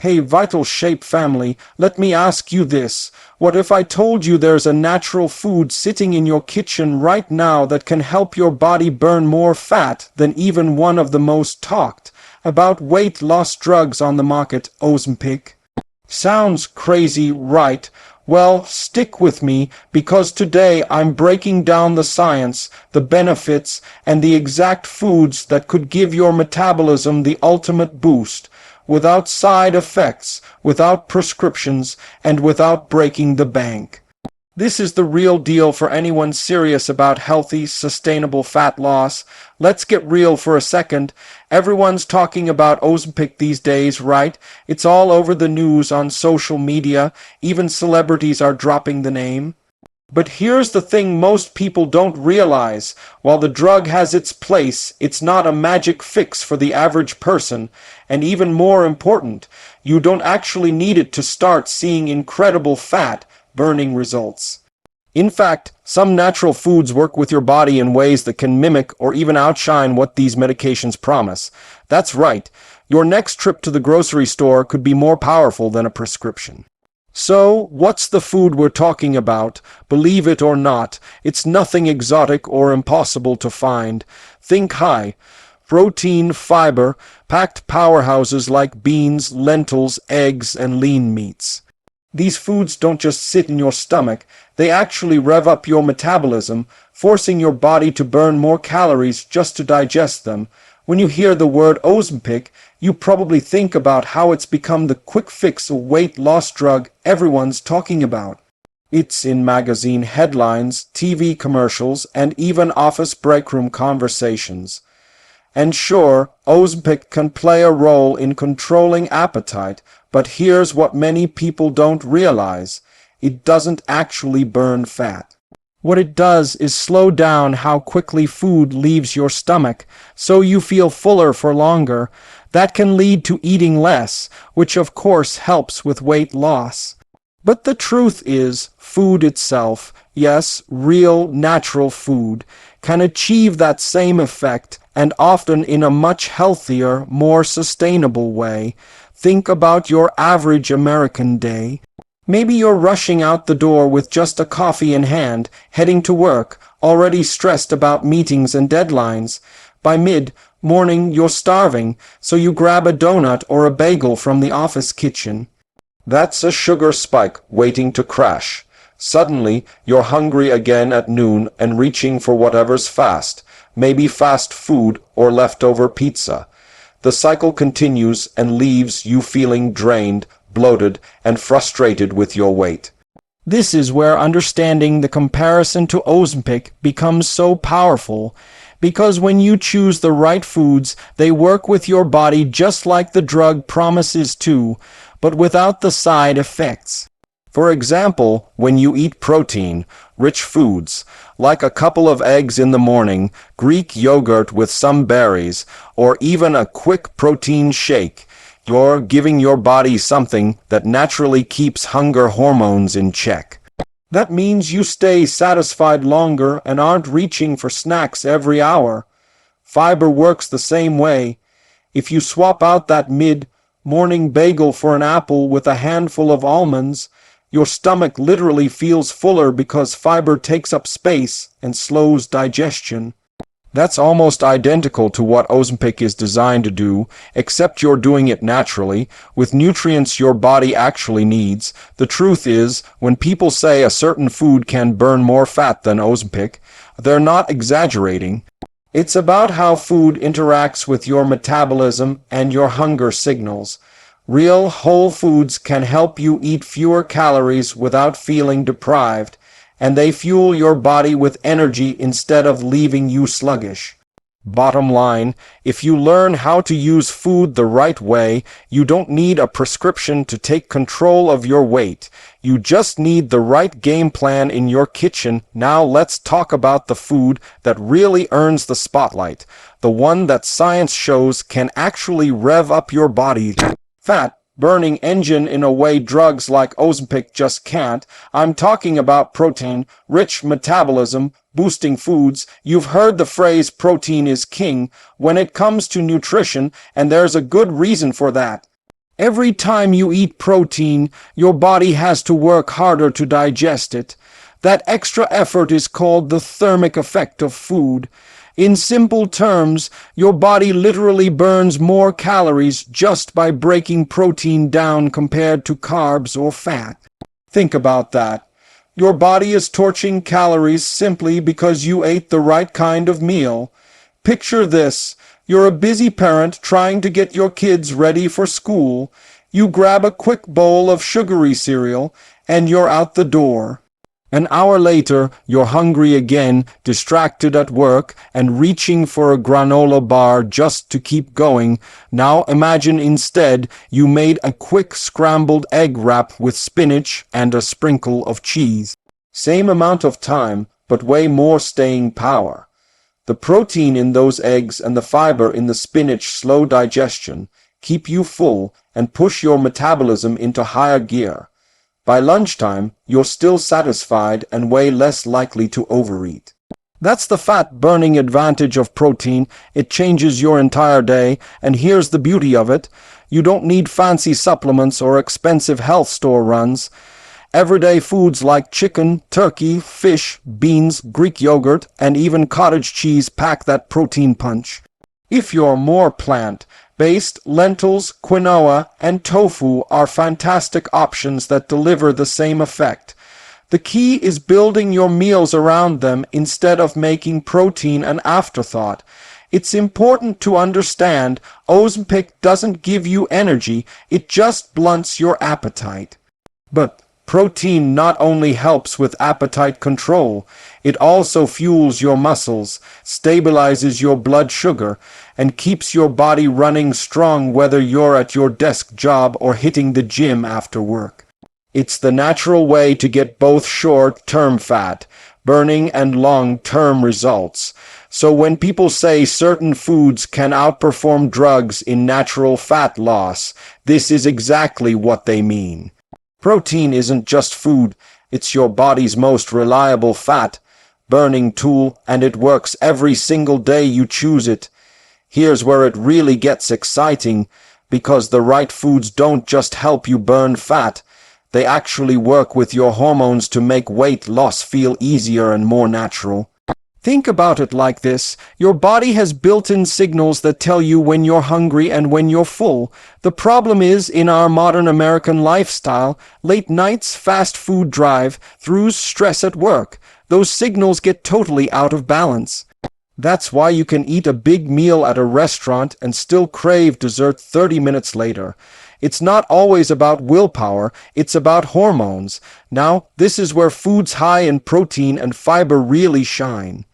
Hey, Vital Shape family, let me ask you this. What if I told you there's a natural food sitting in your kitchen right now that can help your body burn more fat than even one of the most talked about weight loss drugs on the market, Ozempic? Sounds crazy, right? Well, stick with me because today I'm breaking down the science, the benefits, and the exact foods that could give your metabolism the ultimate boost, without side effects, without prescriptions, and without breaking the bank. This is the real deal for anyone serious about healthy, sustainable fat loss. Let's get real for a second. Everyone's talking about Ozempic these days, right? It's all over the news on social media. Even celebrities are dropping the name. But here's the thing most people don't realize. While the drug has its place, it's not a magic fix for the average person. And even more important, you don't actually need it to start seeing incredible fat burning results. In fact, some natural foods work with your body in ways that can mimic or even outshine what these medications promise. That's right. Your next trip to the grocery store could be more powerful than a prescription. So, what's the food we're talking about? Believe it or not, it's nothing exotic or impossible to find. Think high. Protein, fiber, packed powerhouses like beans, lentils, eggs, and lean meats. These foods don't just sit in your stomach, they actually rev up your metabolism, forcing your body to burn more calories just to digest them. When you hear the word Ozempic, you probably think about how it's become the quick fix weight loss drug everyone's talking about. It's in magazine headlines, TV commercials, and even office breakroom conversations. And sure, Ozempic can play a role in controlling appetite, but here's what many people don't realize. It doesn't actually burn fat. What it does is slow down how quickly food leaves your stomach, so you feel fuller for longer. That can lead to eating less, which of course helps with weight loss. But the truth is, food itself, yes, real natural food, can achieve that same effect, and often in a much healthier, more sustainable way. Think about your average American day. Maybe you're rushing out the door with just a coffee in hand, heading to work, already stressed about meetings and deadlines. By mid-morning, you're starving, so you grab a donut or a bagel from the office kitchen. That's a sugar spike waiting to crash. Suddenly, you're hungry again at noon and reaching for whatever's fast, maybe fast food or leftover pizza. The cycle continues and leaves you feeling drained, bloated, and frustrated with your weight. This is where understanding the comparison to Ozempic becomes so powerful, because when you choose the right foods, they work with your body just like the drug promises to, but without the side effects. For example, when you eat protein, rich foods, like a couple of eggs in the morning, Greek yogurt with some berries, or even a quick protein shake, you're giving your body something that naturally keeps hunger hormones in check. That means you stay satisfied longer and aren't reaching for snacks every hour. Fiber works the same way. If you swap out that mid-morning bagel for an apple with a handful of almonds, your stomach literally feels fuller because fiber takes up space and slows digestion. That's almost identical to what Ozempic is designed to do, except you're doing it naturally, with nutrients your body actually needs. The truth is, when people say a certain food can burn more fat than Ozempic, they're not exaggerating. It's about how food interacts with your metabolism and your hunger signals. Real, whole foods can help you eat fewer calories without feeling deprived, and they fuel your body with energy instead of leaving you sluggish. Bottom line, if you learn how to use food the right way, you don't need a prescription to take control of your weight. You just need the right game plan in your kitchen. Now let's talk about the food that really earns the spotlight, the one that science shows can actually rev up your body fat burning engine in a way drugs like Ozempic just can't. I'm talking about protein-rich metabolism-boosting foods. You've heard the phrase protein is king when it comes to nutrition, and there's a good reason for that. Every time you eat protein, your body has to work harder to digest it. That extra effort is called the thermic effect of food. In simple terms, your body literally burns more calories just by breaking protein down compared to carbs or fat. Think about that. Your body is torching calories simply because you ate the right kind of meal. Picture this. You're a busy parent trying to get your kids ready for school. You grab a quick bowl of sugary cereal, and you're out the door. An hour later, you're hungry again, distracted at work, and reaching for a granola bar just to keep going. Now imagine instead you made a quick scrambled egg wrap with spinach and a sprinkle of cheese. Same amount of time, but way more staying power. The protein in those eggs and the fiber in the spinach slow digestion, keep you full, and push your metabolism into higher gear. By lunchtime, you're still satisfied and way less likely to overeat. That's the fat-burning advantage of protein. It changes your entire day, and here's the beauty of it. You don't need fancy supplements or expensive health store runs. Everyday foods like chicken, turkey, fish, beans, Greek yogurt, and even cottage cheese pack that protein punch. If you're more plant-based, lentils, quinoa, and tofu are fantastic options that deliver the same effect. The key is building your meals around them instead of making protein an afterthought. It's important to understand Ozempic doesn't give you energy, it just blunts your appetite. But protein not only helps with appetite control, it also fuels your muscles, stabilizes your blood sugar, and keeps your body running strong whether you're at your desk job or hitting the gym after work. It's the natural way to get both short-term fat burning and long-term results. So when people say certain foods can outperform drugs in natural fat loss, this is exactly what they mean. Protein isn't just food, it's your body's most reliable fat-burning tool, and it works every single day you choose it. Here's where it really gets exciting, because the right foods don't just help you burn fat, they actually work with your hormones to make weight loss feel easier and more natural. Think about it like this. Your body has built-in signals that tell you when you're hungry and when you're full. The problem is, in our modern American lifestyle, late nights, fast food drive-throughs, stress at work, those signals get totally out of balance. That's why you can eat a big meal at a restaurant and still crave dessert 30 minutes later. It's not always about willpower, it's about hormones. Now, this is where foods high in protein and fiber really shine.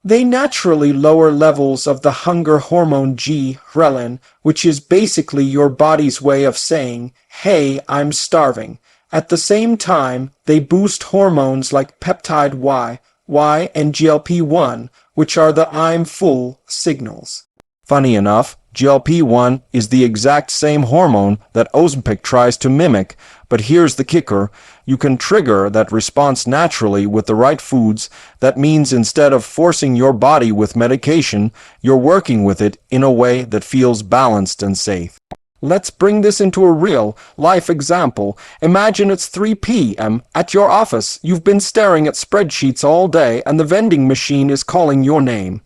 They naturally lower levels of the hunger hormone ghrelin, which is basically your body's way of saying, "Hey, I'm starving." At the same time, they boost hormones like peptide Y and GLP-1, which are the "I'm full" signals. Funny enough, GLP-1 is the exact same hormone that Ozempic tries to mimic, but here's the kicker. You can trigger that response naturally with the right foods. That means instead of forcing your body with medication, you're working with it in a way that feels balanced and safe. Let's bring this into a real-life example. Imagine it's 3 p.m. at your office. You've been staring at spreadsheets all day, and the vending machine is calling your name.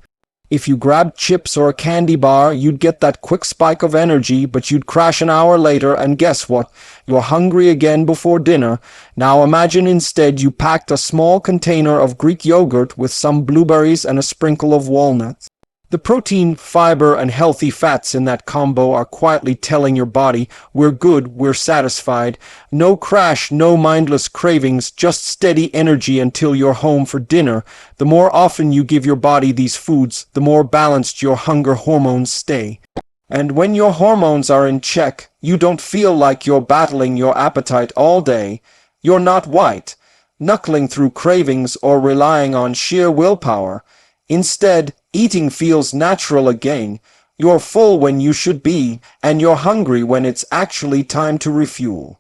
If you grabbed chips or a candy bar, you'd get that quick spike of energy, but you'd crash an hour later, and guess what? You're hungry again before dinner. Now imagine instead you packed a small container of Greek yogurt with some blueberries and a sprinkle of walnuts. The protein, fiber, and healthy fats in that combo are quietly telling your body, "We're good, we're satisfied." No crash, no mindless cravings, just steady energy until you're home for dinner. The more often you give your body these foods, the more balanced your hunger hormones stay. And when your hormones are in check, you don't feel like you're battling your appetite all day. You're not knuckling through cravings or relying on sheer willpower. Instead, eating feels natural again. You're full when you should be, and you're hungry when it's actually time to refuel.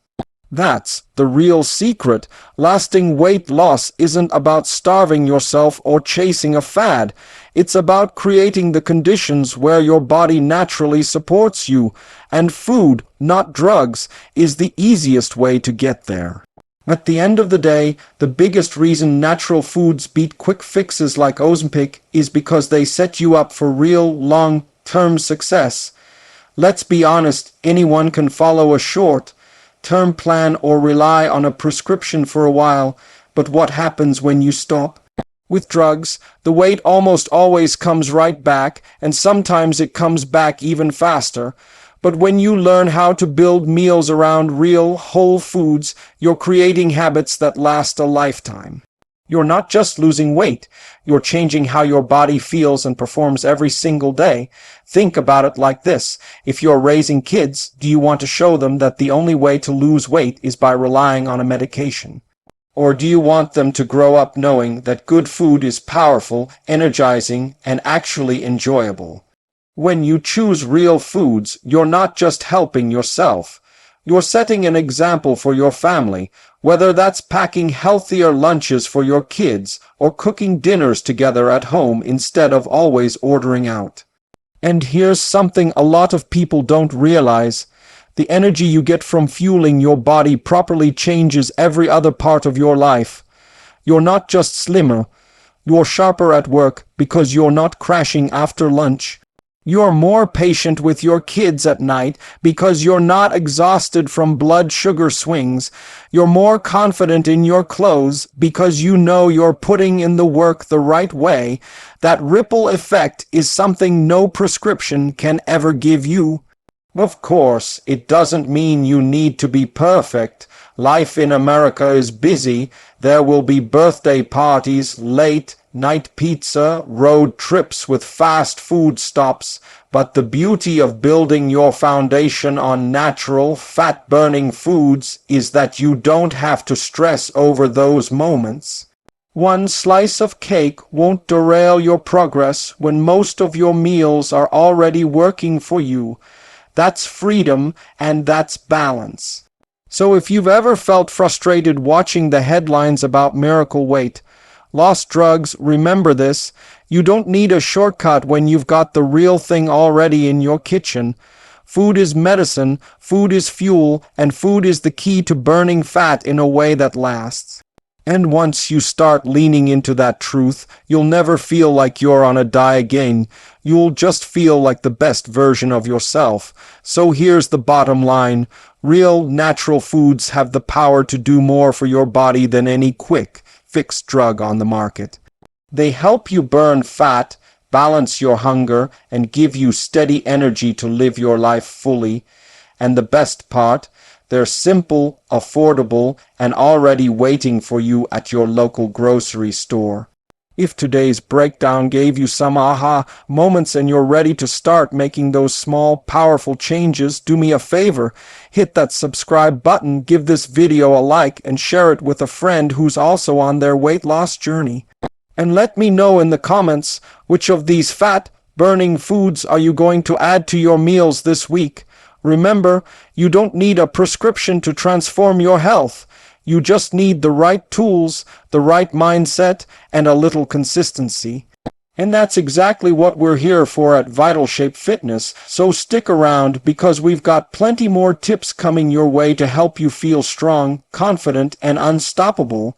That's the real secret. Lasting weight loss isn't about starving yourself or chasing a fad. It's about creating the conditions where your body naturally supports you, and food, not drugs, is the easiest way to get there. At the end of the day, the biggest reason natural foods beat quick fixes like Ozempic is because they set you up for real, long-term success. Let's be honest, anyone can follow a short-term plan or rely on a prescription for a while, but what happens when you stop? With drugs, the weight almost always comes right back, and sometimes it comes back even faster. But when you learn how to build meals around real, whole foods, you're creating habits that last a lifetime. You're not just losing weight, you're changing how your body feels and performs every single day. Think about it like this. If you're raising kids, do you want to show them that the only way to lose weight is by relying on a medication? Or do you want them to grow up knowing that good food is powerful, energizing, and actually enjoyable? When you choose real foods, you're not just helping yourself. You're setting an example for your family, whether that's packing healthier lunches for your kids or cooking dinners together at home instead of always ordering out. And here's something a lot of people don't realize. The energy you get from fueling your body properly changes every other part of your life. You're not just slimmer, you're sharper at work because you're not crashing after lunch. You're more patient with your kids at night because you're not exhausted from blood sugar swings. You're more confident in your clothes because you know you're putting in the work the right way. That ripple effect is something no prescription can ever give you. Of course, it doesn't mean you need to be perfect. Life in America is busy. There will be birthday parties, late night pizza, road trips with fast food stops. But the beauty of building your foundation on natural, fat-burning foods is that you don't have to stress over those moments. One slice of cake won't derail your progress when most of your meals are already working for you. That's freedom, and that's balance. So if you've ever felt frustrated watching the headlines about miracle weight loss drugs, remember this: you don't need a shortcut when you've got the real thing already in your kitchen. Food is medicine, food is fuel, and food is the key to burning fat in a way that lasts. And once you start leaning into that truth, you'll never feel like you're on a diet again. You'll just feel like the best version of yourself. So here's the bottom line. Real, natural foods have the power to do more for your body than any quick, fixed drug on the market. They help you burn fat, balance your hunger, and give you steady energy to live your life fully. And the best part, they're simple, affordable, and already waiting for you at your local grocery store. If today's breakdown gave you some aha moments and you're ready to start making those small, powerful changes, do me a favor. Hit that subscribe button, give this video a like, and share it with a friend who's also on their weight loss journey. And let me know in the comments, which of these fat-burning foods are you going to add to your meals this week? Remember, you don't need a prescription to transform your health. You just need the right tools, the right mindset, and a little consistency. And that's exactly what we're here for at Vital Shape Fitness, so stick around because we've got plenty more tips coming your way to help you feel strong, confident, and unstoppable.